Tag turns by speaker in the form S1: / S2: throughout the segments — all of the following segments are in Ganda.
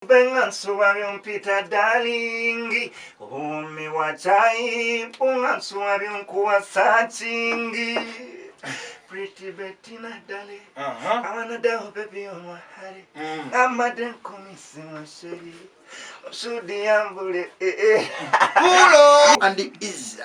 S1: Bengansuwaryong Peter Darling, umi wachai, bungansuwaryong kuwa sachingi. Pretty Bettina Dali, I wanna do baby on my head. I'm a den commission shady. So the ambulance,
S2: and is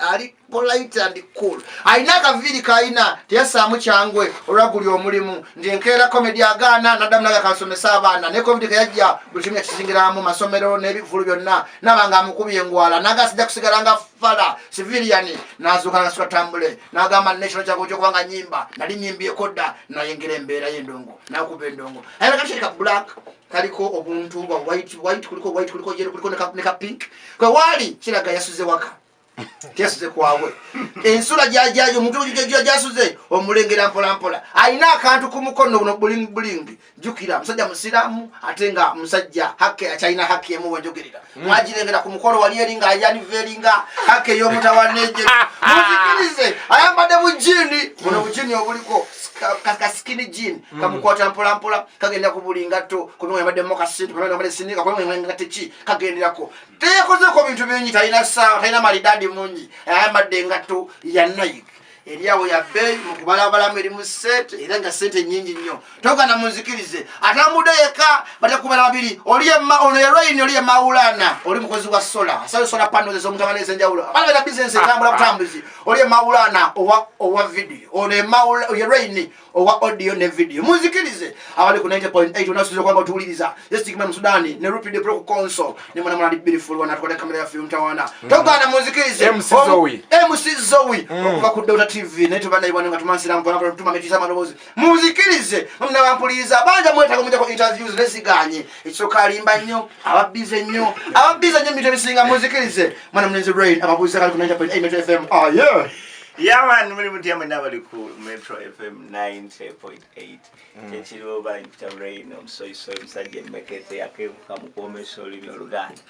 S2: polite and cool. I naga vidi kaina, tiasa muchangwe, oraguli omulimu, ndinkera comedy agana, nadamnaga kansomesa abana, ne comedy kayajja, bulimya kisingiramu masomero n'ebivulu byonna, nabanga mukubi engwala, naga sijja kusigalanga fala, civilian, nazuka na swatambule, nagamba national chako cyo kwanga nyimba, nali nyimbi ekodda, nayengera embeera y'endongo, nakuba endongo. Ayala kashika black, kaliko obuntu bwa white kuliko yellow kuliko neka pink. Kwa wali kiraga yasuze waka. Yasuze kwawe. Ensula jajajo muntu jasuze omulengera mpola. Aina akantu kumukono buno buling. Jukira musajja musiramu atenga musajja hake achaina hake yemu wanjogerera. Mwajirengera kumukono wali eringa ayani veringa hake yo mutawaneje. Muzikirize ayambade bujini. Buno bujini obuliko skinny jean kamukwata mpola kagenda kubulinga to kuno yabade mokasini kuno yabade sinika kwa mwenga techi kagenderako tekoze ko bintu binyi taina sawa taina maridadi munyi ayambade ngato ya Nike eliawo ya bei mukubalabala muri mu set iranga sente nyingi nnyo toka na muzikirize atamudeka batakubala babiri oliye ono heroin oliye maulana oli mukozi wa solar panels zo mutamaneze njawulo abana ba business ngambula kutambuzi oliye maulana owa video one maula heroin owa audio ne video muzikirize abali ku 90.8 unasuzo kwamba tuuliriza yestikima Sudani ne Rupid Pro console ne mwana mwana beautiful wana tukole kamera ya film tawana toka na muzikirize MC Zoe okuva ku Dota TV netu bana ibwana ngatumansira mpona tuma metisa manobozi muzikirize mumna bampuliza banja mweta kumujja ko interviews lesiganye ekisokali imba nnyo ababize nnyo mito bisinga muzikirize mwana mnenze Rain ababuza kali ku 90.8 Metro FM
S1: yeah man, muri mutia mandabali ku Metro FM 90.8. Kechiro ba Peter Rain so msajja mekete yake kamukomesha olimi oluganda.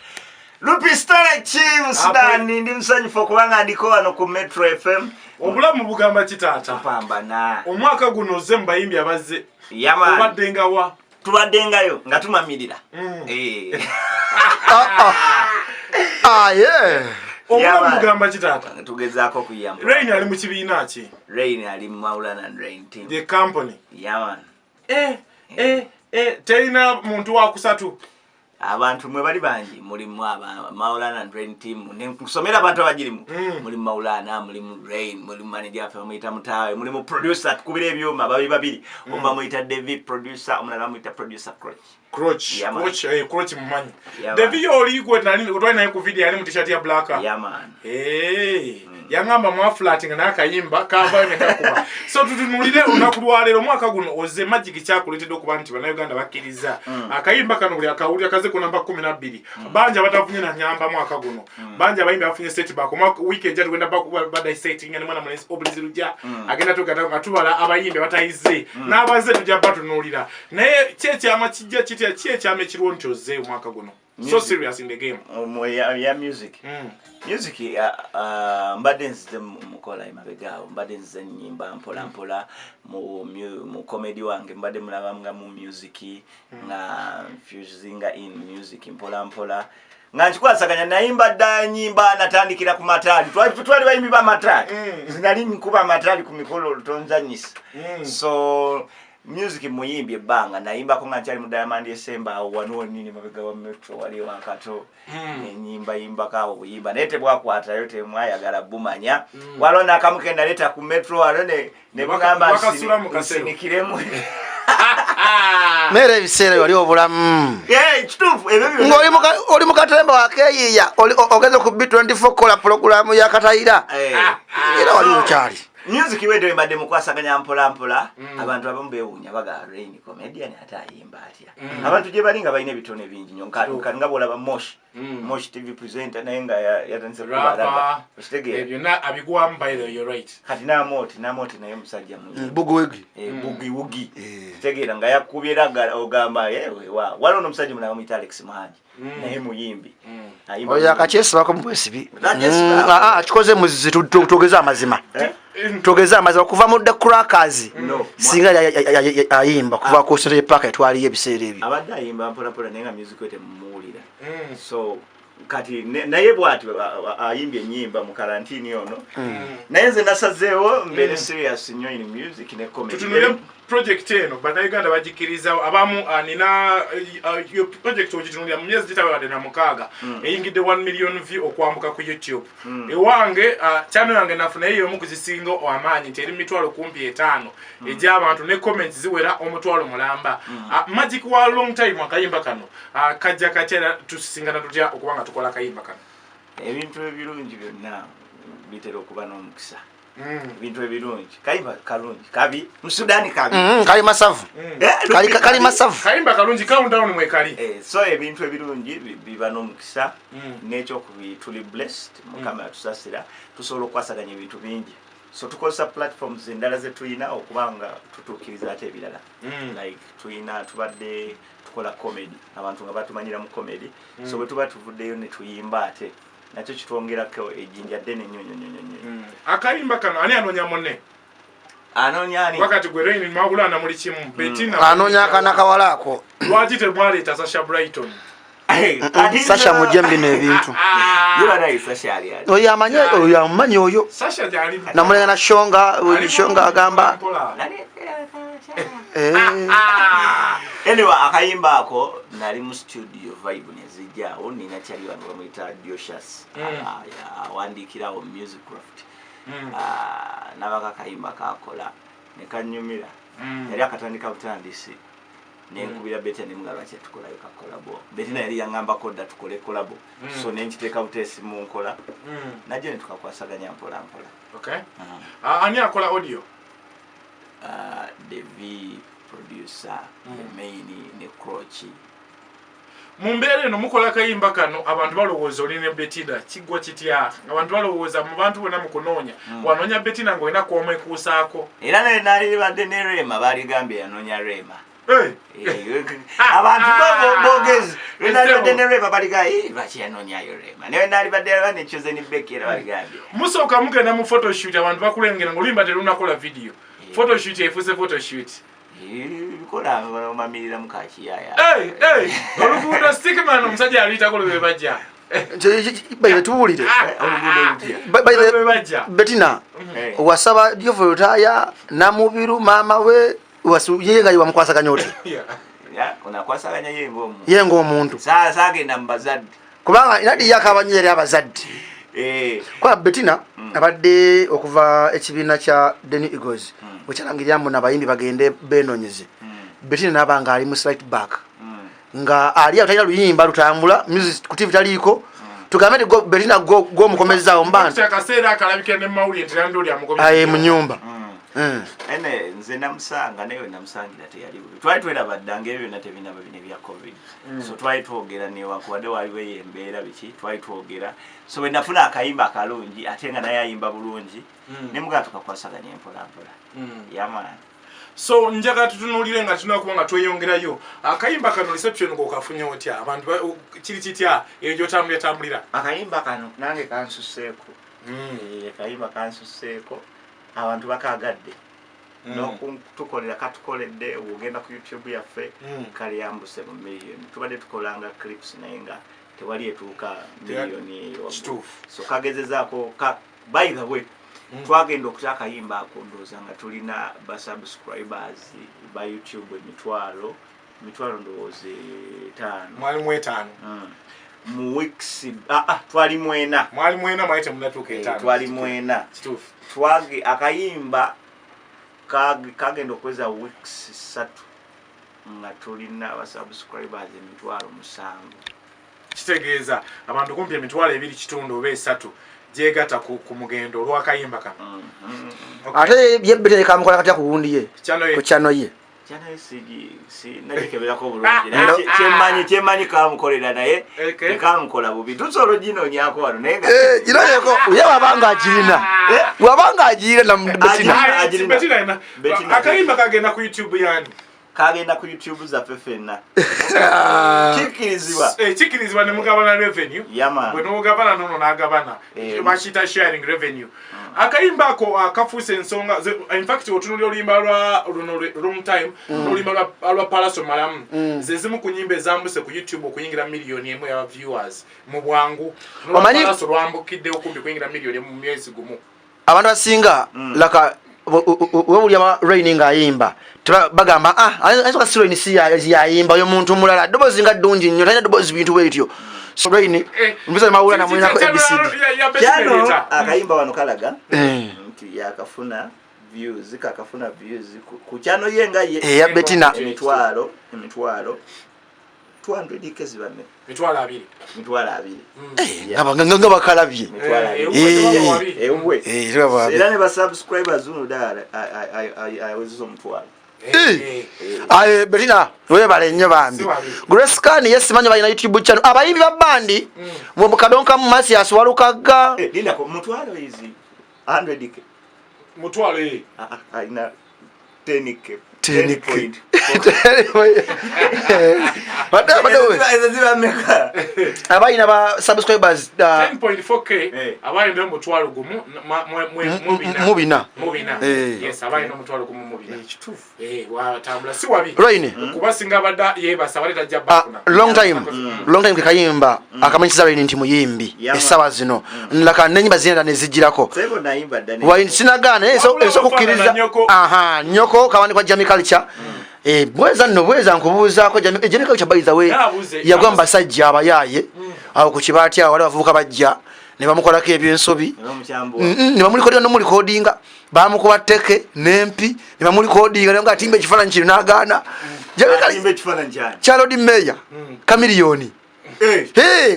S1: Lupi Star Chief Sudani ndi msanyifo kubanga ndiko wano ku Metro FM.
S3: Obulamu bugamba kitata.
S1: Pambana.
S3: Omwaka guno zemba yimbi abaze.
S1: Yaman.
S3: Obaddenga wa.
S1: Tubaddengayo nga tumamirira.
S2: Yeah.
S3: Obulamu bugamba kitata.
S1: Tugezaako kuyamba.
S3: Rain ali mu kibiina ki?
S1: Rain ali Maulana and Rain team.
S3: The company.
S1: Yaman.
S3: Teina muntu wa kusatu.
S1: Abantu mwe bali banji muri Maulana and Rain team kusomera abantu abagirimu muri Maulana muri Rain muri manager afa muita mutawe muri mu producer tukubire ebyoma babiri umba muita David producer umulala muita producer Croch mumanyi David oli gwe nani utwana ku video ali mu t-shirt ya black yaman
S3: yangamba mwa flatting na akayimba kava nekakuba so tutunulire unakulwalero mwaka guno oze magic kyakuletedde okuba nti bana Uganda bakiriza akayimba kano buli akawulira kaze ku namba 12 banja batafunye na nyamba mwaka guno banja bayimba afunye set back mwaka weekend jatu kwenda bada setting ne mwana mwenesi obliziruja agenda tugata katubala abayimbe batayize n'abaze tujja batunulira naye cheche amakijja cheche amekirwo ntoze mwaka guno so serious in the game
S1: ya music music mbadde nzize mukola imabegao mbadde nzize nyimba mpola mu comedy wange mbadde mulabanga mu music nga fusinga in music mpola nga nkikwasaganya nayimba dda nyimba natandikira ku matali twali bayimbi ba matali zinali nkuba matali ku mikolo tonzanyisa so music muyimbi ebanga nayimba ko nga cyali mu Diamond Esemba wano nini mabega wa Metro wali wakato nyimba imba kawo buyimba nete bwakwata yote mwayagala bumanya walona akamukenda leta ku Metro walone ne bagamba sinikiremu
S2: mere bisere wali obulamu
S1: kitufu
S2: oli mukatemba wakeyiya ogeze ku B24 kola program ya katayira era wali ukyali
S1: music wedo mbadde mukwasaganya mpola abantu abamu bewunya baga Rain comedian atayimba atya abantu je balinga balina bitone bingi nnyo nga bolaba Moshi Mosh TV presenter naye nga yatandise kubalaga okitegeera
S3: byonna abigwamu by the way, you're right.
S1: kati namoti naye musajja munyi
S2: Bugwegi
S1: bugi wugi kitegeera nga yakubira ogamba yewe waliwo n'omusajja mulala bamuyita Alex Mahaji naye muyimbi
S2: oyo akakyesibako mu bwesibi kikoze muzizi tugeze amazima tugeze amazima kuva mu The Crackers singa ayimba kuva ku Central Park yatwaliyo ebiseera ebyo
S1: abadde ayimba mpola naye nga music we temuwulira so kati naye bwati ayimbye ennyimba mu karantini ono naye nze nasazeewo mbeere serious nnyo in music ne comedy
S3: project eno bannayuganda bagikiriza abamu nina yo project ogitunulira mu myezi gitabawadde na mukaaga eyingidde 1 million view okwambuka ku YouTube ewange channel yange nafuna eyo mu kuzisinga amaanyi nti eri mitwalo kumpi 5 egy'abantu ne comments ziwera omutwalo mulamba magic wa long time akayimba kano kajja katera tusingana tutya okubanga tukola akayimba kano
S1: ebintu ebirungi byonna bitera okuba n'omukisa bintu ebirungi kayimba kalungi kabi musudani kabi
S2: kali masavu kali masavu
S3: kayimba kalungi countdown mwe kali
S1: so ebintu ebirungi biba n'omukisa n'ekyo tuli blessed mukama yatusasira tusobola okwasaganya ebintu bingi so tukozesa platforms endala ze tulina okubanga tutuukiriza ate ebirala like tubadde tukola comedy abantu nga batumanyira mu comedy so bwe tuba tuvuddeyo ne tuyimba ate nakyo kitwongerako ejjinja ddene nnyo
S3: akayimba kano ani anoonya munne
S1: anoonya ani
S3: wakati gwe Rain mwagulana muli kimu Bettina
S2: anoonya akana kawala ako
S3: lwaki temwaleeta Sasha Brighton
S2: Sasha mujembi n'ebintu oyo amanyi oyo
S3: Sasha jali
S2: namulenga na shonga agamba
S1: anyway akayimba ako nali mu studio vibe nezijjaawo nina kyali wantu bamuyita Diocious awandikirawo Musicraft nabaka akayimba kakola ne kanyumira yali akatandika butandisi nenkubira Betty nemugala lwaki tukolayo kakolabo Betty yali yangambako dda tukole kolabo so nenkiteeka buteesi mu nkola najjo ne tukakwasaganya mpola
S3: okay ani akola audio
S1: the V producer the main ne Crochi
S3: mumbeera eno mukola akayimba kano abantu balowooza olina Bettina kiggwa kitya abantu balowooza mu bantu bonna mukunoonya wanoonya Bettina ng'olina kwomwekuusaako
S1: era nali badde ne Rema baligambye yanoonya Rema abantu bogezi nali badde ne Rema baligambye lwaki yanoonyayo Rema naye nali badde banekyoze ne Becky era baligambye
S3: musooka mugenda mu photoshoot abantu bakulengera ng'oluyimba terunakola video photoshoot efuuse photoshoot
S1: bikola mamirira mukakiyaya
S3: oluguudo stickman omusajja aluyitako lwe bajja
S2: tuwulire Bettina wasaba Diovotaya namubiru mama we yeye nga bamukwasaganya oti
S1: onakwasaganya
S2: ye ng'omuntu
S1: saagenda mu bazadde
S2: kubanga nadi yakabanyere abazadde kwa Bettina abadde okuva ekibiina kya Denny Eagles bwekyalangiryamu n'abayimbi bagende beenonyeze Bettina nabanga ali mu slight back nga ali atalina luyimba lutambula music ku TV taliiko tugambe nti Bettina gwomukomezaawo mbantu
S3: akaseera akalabikira ne mawulire ntirandoli amukomeza
S2: mu nyumba
S1: ene nze namusanga naye namusangira teyali bubi twali tweraba ddanga ebyo byonna tebinaba bine bya covid so twali twogera newankubadde waliwo embeera biki twali twogera so bwe nafuna akayimba akalungi ate nga naye ayimba bulungi ne mugaa tukakwasaganya empolampola yamaani
S3: so njagala tutunuulire nga tunakuba nga tweyongerayo akayimba kano reception ng'okafunye otya abantu kiri kitya eyo gyotambulira
S1: akayimba kano nange kansuseeko akayimba kansuseeko abantu bakagadde nokutukolera katukoledde ogenda ku YouTube yaffe kali yambuse mu million tubadde tukolanga clips naye nga tewali etuuka millioni eyo so kagezezaako by the way twagenda okuta akayimba ako ndowooza nga tulina basubscribers ba YouTube emitwalo ndowooza 5
S3: mwalimu 5
S1: mu weeks twali mwena
S3: mwali munatuuka 5
S1: twali mwena
S3: kituufu
S1: twage akayimba kagenda okweza weeks 3 nga tulina abasubscribers emitwalo 7
S3: kitegeeza abantu kumpi emitwalo 2.5 oba 3 jeegata ku mugendo olw'akayimba kano
S2: ate yebbeteka mukola katya ku wundi ye ku channel ye
S1: Channel si nakikebelako bulungi kyemanyi kamukolera naye tekamukola bubi tusobola ginonyako wano naye
S2: ginonyeko ye wabanga agirina
S3: Betina akayimba kagenda ku YouTube yani
S1: kagenda ku YouTube zaffe ffenna
S3: kikirizibwa ne mugabana revenue bwe n'ogabana nono n'agabana bakiyita sharing revenue akayimba ako akafuuse ensonga in fact otunulira oluyimba lwa long time oluyimba lwa Palaso Malamu ze zimu ku nyimba ezambuse ku YouTube okuyingira miliyoni emu ya viewers mu bwangu Palaso lwambukidde okumbi kuyingira miliyoni emu mu myezi gumu
S2: abantu basinga laka wewuli aba Raining ayimba bagamba ayinza si Rain si yayimba oyo muntu mulala dobozi nga ddungi nnyo talina dobozi bintu bwetyo so Rain mbiza mawula na mwinako ABCD
S1: kyano akayimba wano kalaga nti yakafuna views ku kyano yenga
S2: ya Betina
S1: emitwalo 200 kezi bame
S3: mitwalo 2
S2: nga bakalabye
S1: era ne ba subscribers uno dala awezo mutwalo
S2: Betina webale nnyo bambi Grace Khan yesimanyi balina YouTube channel abayimbi ba bandi mu kadonka mu Masias walukaga
S1: linda ko mutwalo izi 100 ke
S3: mutwalo
S1: ina 10 ke
S2: abayina ba subscribers
S3: 10.4k abayina mutwalo gumu mubina yes abayina mutwalo gumu mubina watambula si wabi
S2: Rain
S3: kubasinga bada yebasa baleta jabakuna
S2: long time kayimba akamanyiza Rain nti muyimbi esawa zino nlaka nenyimba zina nezijirako
S1: sebo nayimba dani
S2: wa sinagana eso kukiriza nyoko kawani kwa Jamie Culture bweza nkubuuza ko Jamie Culture by the way yagamba sajja abayaye aho ku kibati aho wale bavuka bajja ne bamukolako ebyensobi ne bamulikodinga no mulikodinga bamukuba teke nempi ne bamulikodinga nga atimba ekifaananyi kino n'agaana Charlotte Meya kamiliyoni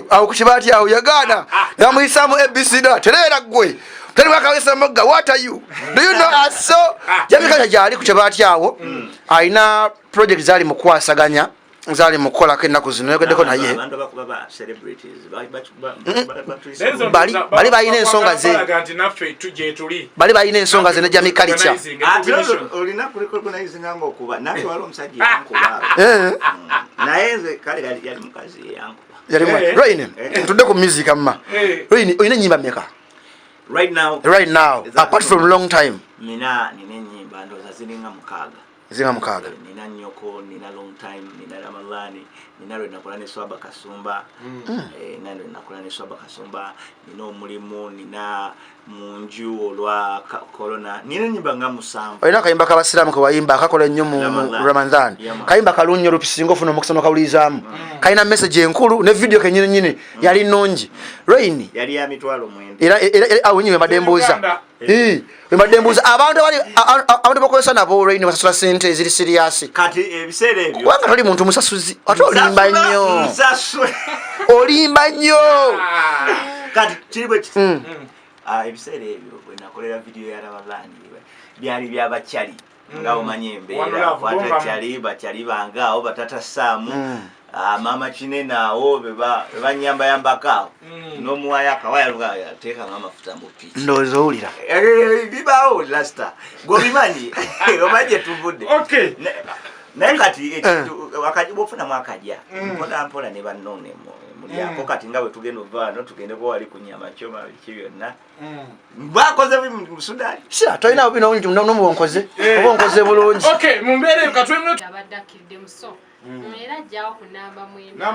S2: aho ku kibati aho yagaana yamuyisamu ABCD terera gwe teri wakawesa moga what are you do you know us so Jamie Culture jali ku kibati awo aina project zali mukwasaganya zali mukola kenaku zino yogedeko naye
S1: abantu bakuba celebrities
S2: bali bayina ensonga ze bali bayina ensonga ze ne Jamie Culture
S1: olina kurecognize ngango okuba naye wali omusajja yankuba naye kale yali mukazi yankuba
S2: yali Rain tudde ku music amma Rain oyina nyimba meka
S1: right now
S2: apart from long time
S1: nina nyimba ndoza zilinga mukaga nina nyoko nina long time nina Ramalani nina lwe nakulane swaba kasumba nina lwe nakulane swaba kasumba nina omulimu nina munju olwa corona nina nyimba nga musanvu
S2: oyina kayimba kabasiramu ko wayimba akakola nnyo mu Ramadan kayimba kalunyo lupisingo funo mukusoma kawulizamu kayina message enkulu ne video kenyine yali nongi Rain
S1: yali ya mitwalo mwendo
S2: era awo nyime madembuza madembuza abantu bakozesa nabo Rain basasula sente ziri serious
S1: kati ebiseera ebyo
S2: wanga toli muntu musasuzi ate olimba nnyo
S1: kati kiribe ebiseera ebyo bwe nakolera video ya Ramadhani byali byabakyali nga omanyi embeera bakyali bangawo batata Saamu mama kinene awo banyambayambako n'omuwaya akawaya luga yateeka ng'amafuta mu piki
S2: ndowooza owulira
S1: bibaawo lasta gwobimanyi omanyi tuvudde naye kati akajiba ofunamu akajja mpolampola ne bannone mulyako kati nga bwe tugenda ovaano tugendeko wali ku nyama kyoma biki byonna bakoze musudaani
S2: sira tolina nomubonkoze oba onkoze bulungi
S3: mumbeere katwemwe
S4: abadde akiridde muso era ajjawo ku namba mwenda